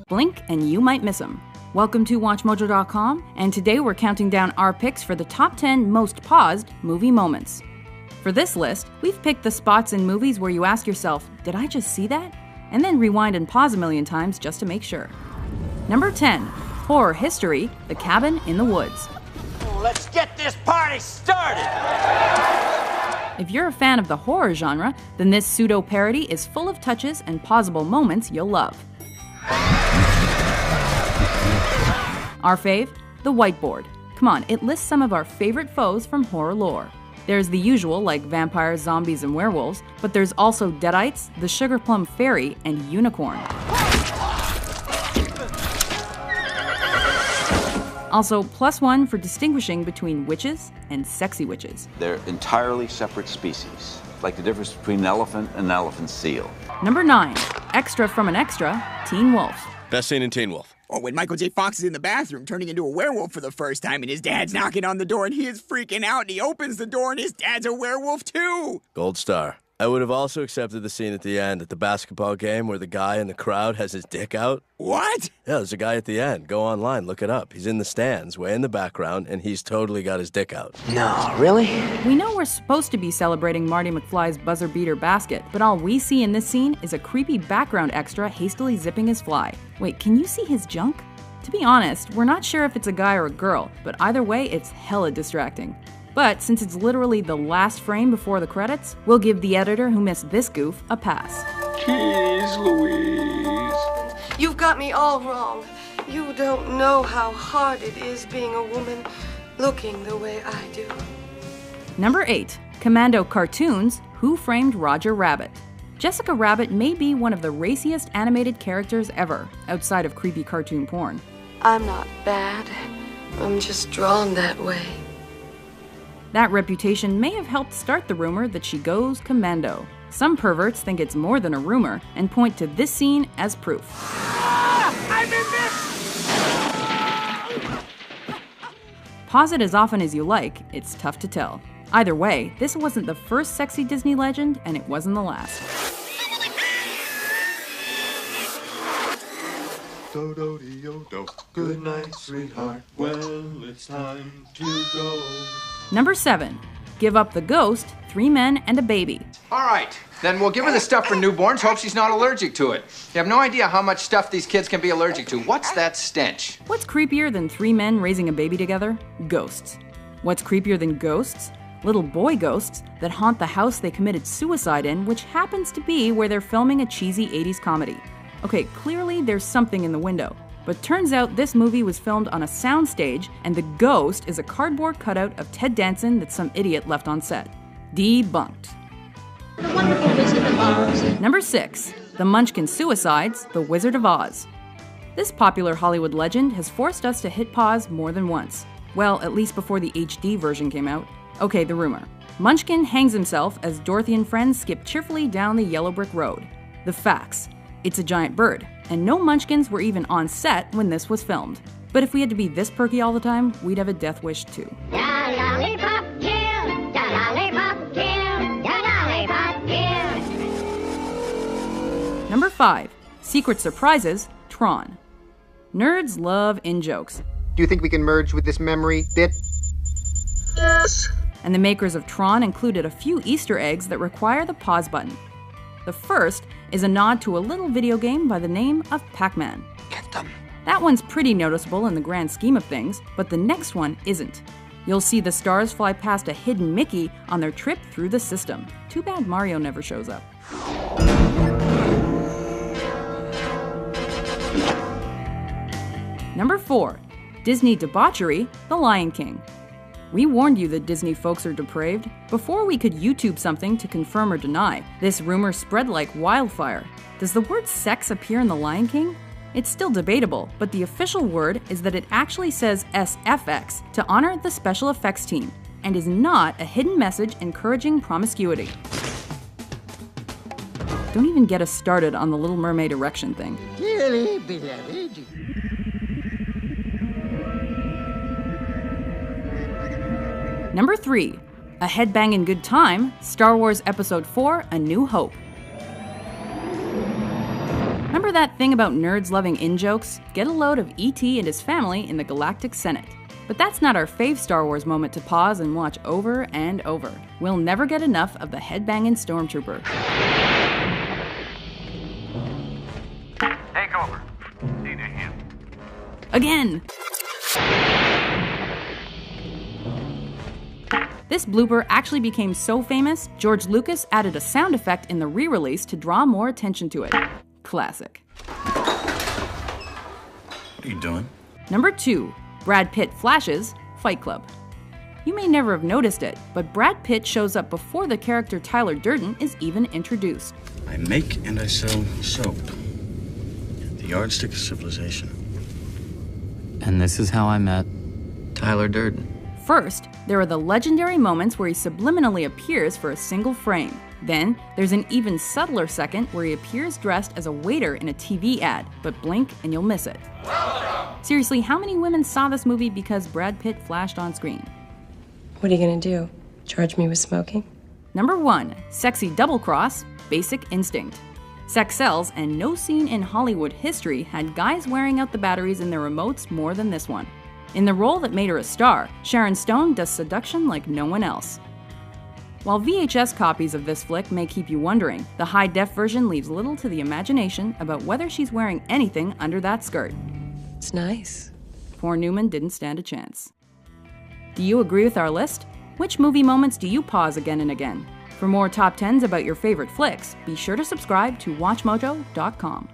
Blink and you might miss them. Welcome to WatchMojo.com, and today we're counting down our picks for the top 10 most paused movie moments. For this list, we've picked the spots in movies where you ask yourself, did I just see that? And then rewind and pause a million times just to make sure. Number 10, Horror History, The Cabin in the Woods. Let's get this party started! If you're a fan of the horror genre, then this pseudo-parody is full of touches and pausable moments you'll love. Our fave? The Whiteboard. Come on, it lists some of our favorite foes from horror lore. There's the usual, like vampires, zombies, and werewolves, but there's also Deadites, the Sugar Plum Fairy, and Unicorn. Also, +1 for distinguishing between witches and sexy witches. They're entirely separate species, like the difference between an elephant and an elephant seal. Number 9, Extra from an Extra, Teen Wolf. Best scene in Teen Wolf. Or when Michael J. Fox is in the bathroom turning into a werewolf for the first time and his dad's knocking on the door and he is freaking out and he opens the door and his dad's a werewolf too! Gold star. I would have also accepted the scene at the end at the basketball game where the guy in the crowd has his dick out. What? Yeah, there's a guy at the end. Go online, look it up. He's in the stands, way in the background, and he's totally got his dick out. No, really? We know we're supposed to be celebrating Marty McFly's buzzer beater basket, but all we see in this scene is a creepy background extra hastily zipping his fly. Wait, can you see his junk? To be honest, we're not sure if it's a guy or a girl, but either way, it's hella distracting. But since it's literally the last frame before the credits, we'll give the editor who missed this goof a pass. Jeez Louise. You've got me all wrong. You don't know how hard it is being a woman looking the way I do. Number 8, Commando Cartoons, Who Framed Roger Rabbit? Jessica Rabbit may be one of the raciest animated characters ever, outside of creepy cartoon porn. I'm not bad. I'm just drawn that way. That reputation may have helped start the rumor that she goes commando. Some perverts think it's more than a rumor and point to this scene as proof. I'm in this! Pause it as often as you like, it's tough to tell. Either way, this wasn't the first sexy Disney legend, and it wasn't the last. Good night, sweetheart. Well, it's time to go. Number 7, Give Up the Ghost, 3 Men and a Baby. All right, then we'll give her the stuff for newborns, hope she's not allergic to it. You have no idea how much stuff these kids can be allergic to. What's that stench? What's creepier than 3 men raising a baby together? Ghosts. What's creepier than ghosts? Little boy ghosts that haunt the house they committed suicide in, which happens to be where they're filming a cheesy 80s comedy. Okay, clearly there's something in the window. But turns out this movie was filmed on a soundstage, and the ghost is a cardboard cutout of Ted Danson that some idiot left on set. Debunked. Number 6, The Munchkin Suicides, The Wizard of Oz. This popular Hollywood legend has forced us to hit pause more than once. Well, at least before the HD version came out. Okay, the rumor. Munchkin hangs himself as Dorothy and friends skip cheerfully down the yellow brick road. The facts. It's a giant bird, and no munchkins were even on set when this was filmed. But if we had to be this perky all the time, we'd have a death wish too. Da lollipop kill, da lollipop kill, da lollipop kill. Number 5, Secret Surprises, Tron. Nerds love in-jokes. Do you think we can merge with this memory bit? Yes. And the makers of Tron included a few Easter eggs that require the pause button. The first is a nod to a little video game by the name of Pac-Man. Get them. That one's pretty noticeable in the grand scheme of things, but the next one isn't. You'll see the stars fly past a hidden Mickey on their trip through the system. Too bad Mario never shows up. Number 4, Disney debauchery, The Lion King. We warned you that Disney folks are depraved. Before we could YouTube something to confirm or deny, this rumor spread like wildfire. Does the word sex appear in The Lion King? It's still debatable, but the official word is that it actually says SFX to honor the special effects team, and is not a hidden message encouraging promiscuity. Don't even get us started on the Little Mermaid erection thing. Dearly beloved. Number 3, A headbangin' good time, Star Wars Episode 4, A New Hope. Remember that thing about nerds loving in-jokes? Get a load of E.T. and his family in the Galactic Senate. But that's not our fave Star Wars moment to pause and watch over and over. We'll never get enough of the headbangin' stormtrooper. Take over. See to him. Again! This blooper actually became so famous, George Lucas added a sound effect in the re-release to draw more attention to it. Classic. What are you doing? Number 2. Brad Pitt flashes Fight Club. You may never have noticed it, but Brad Pitt shows up before the character Tyler Durden is even introduced. I make and I sell soap. The yardstick of civilization. And this is how I met Tyler Durden. First, there are the legendary moments where he subliminally appears for a single frame. Then, there's an even subtler second where he appears dressed as a waiter in a TV ad, but blink and you'll miss it. Seriously, how many women saw this movie because Brad Pitt flashed on screen? What are you gonna do? Charge me with smoking? Number 1. Sexy double cross, Basic Instinct. Sex sells, and no scene in Hollywood history had guys wearing out the batteries in their remotes more than this one. In the role that made her a star, Sharon Stone does seduction like no one else. While VHS copies of this flick may keep you wondering, the high-def version leaves little to the imagination about whether she's wearing anything under that skirt. It's nice. Poor Newman didn't stand a chance. Do you agree with our list? Which movie moments do you pause again and again? For more top 10s about your favorite flicks, be sure to subscribe to WatchMojo.com.